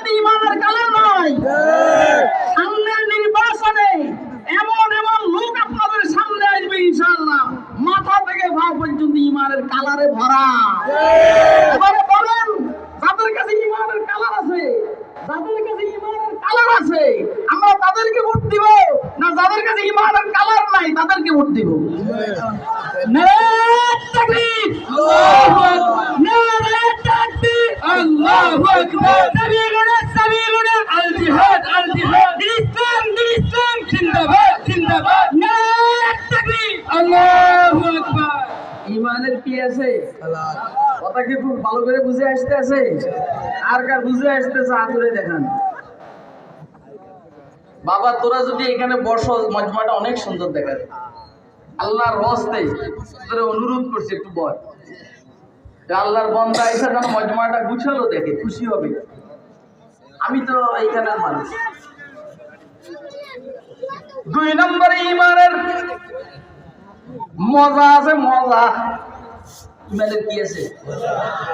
কি ইমানের কালার নয়? সামনের নির্বাচনে এমন এমন লোক আপনাদের সামনে আসবে ইনশাআল্লাহ, মাথা থেকে পা পর্যন্ত ইমানের কালারে ভরা। এবারে বলেন, যাদের কাছে ইমানের কালার আছে, যাদের কাছে ইমানের কালার আছে, আমরা তাদেরকে ভোট দিব, না যাদের কাছে ইমানের কালার নাই তাদেরকে ভোট দিব? নারে তাকবীর, আল্লাহু আকবার, নারে তাকবীর, আল্লাহু আকবার, সাবিলুনা আল জিহাদ ইসলাম জিন্দাবাদ জিন্দাবাদ, নারে তাকবীর, আল্লাহু আকবার। ইমানের কি আছে? কথা কি খুব ভালো করে বুঝে আসতে আছে? আর কার বুঝে আসতেছে আদরে দেখান। বাবা তোরা যদি এখানে বসো, মজমাটা অনেক সুন্দর দেখায়। আল্লাহর হস্তে তোরা অনুরোধ করছে একটু বল, আল্লাহর বান্দা এসে যেন মজমাটা গুছালো দেখে খুশি হবে। আমি তো এইখানের মানুষ। 2 নম্বরে ইমানের মজা আছে, মজা। ইমানের কি আছে?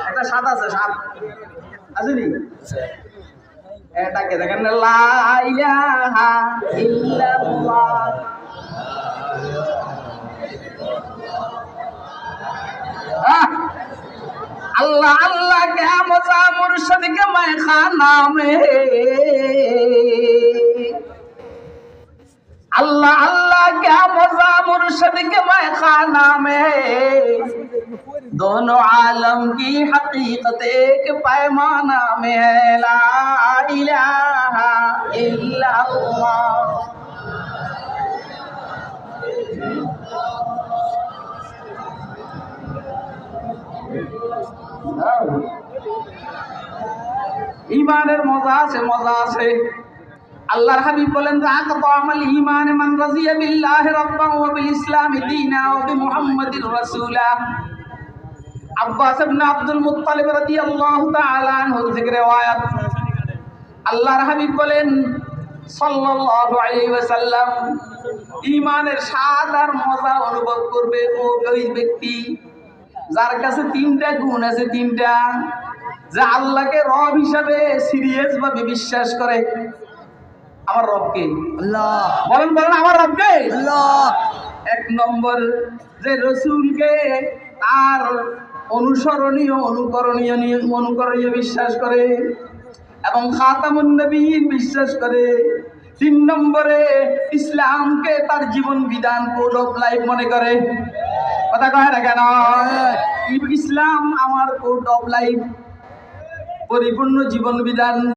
একটা স্বাদ আছে, স্বাদ আছে নি? এটাকে দেখেন, লা ইলাহা ইল্লাল্লাহ, अल्लाह अल्लाह क्या मजा मुर्शिद के मैं खाना में, अल्लाह अल्लाह क्या मजा मुर्शिद के मैं खाना में, दोनों आलम की हकीकत एक पैमाना में है, ला इलाहा इल्लल्लाह। ইমানের মজা আছে, মজা আছে। আল্লাহর হাবিব বলেন, যাকাত আমাল ঈমান মান রাজিয়া বিল্লাহি রাব্বান ওয়া বিল ইসলামি দীনা ওয়া বিমুহাম্মাদির রাসূলা। আব্বাস ইবনে আব্দুল মুত্তালিব রাদিয়াল্লাহু তাআলা আনহুর থেকে riwayat, আল্লাহর হাবিব বলেন সাল্লাল্লাহু আলাইহি ওয়াসাল্লাম, ঈমানের স্বাদ আর মজা অনুভব করবে ওই ব্যক্তি যার কাছে 3টা গুণ আছে, 3টা, যে আল্লাহকে রব হিসাবে সিরিয়াস ভাবে বিশ্বাস করে। আমার রবকে আল্লাহ, বলেন বলেন আমার রবকে আল্লাহ। 1 নম্বর, যে রাসূলকে তার অনুসরণীয় অনুকরণীয় বিশ্বাস করে এবং খাতামুন নবীন বিশ্বাস করে। 3 নম্বরে, ইসলামকে তার জীবন বিধান, কোড অফ লাইফ মনে করে। কথা কয় না কেন? ইসলাম আমার কোড অফ লাইফ, পরিপূর্ণ জীবন বিধান।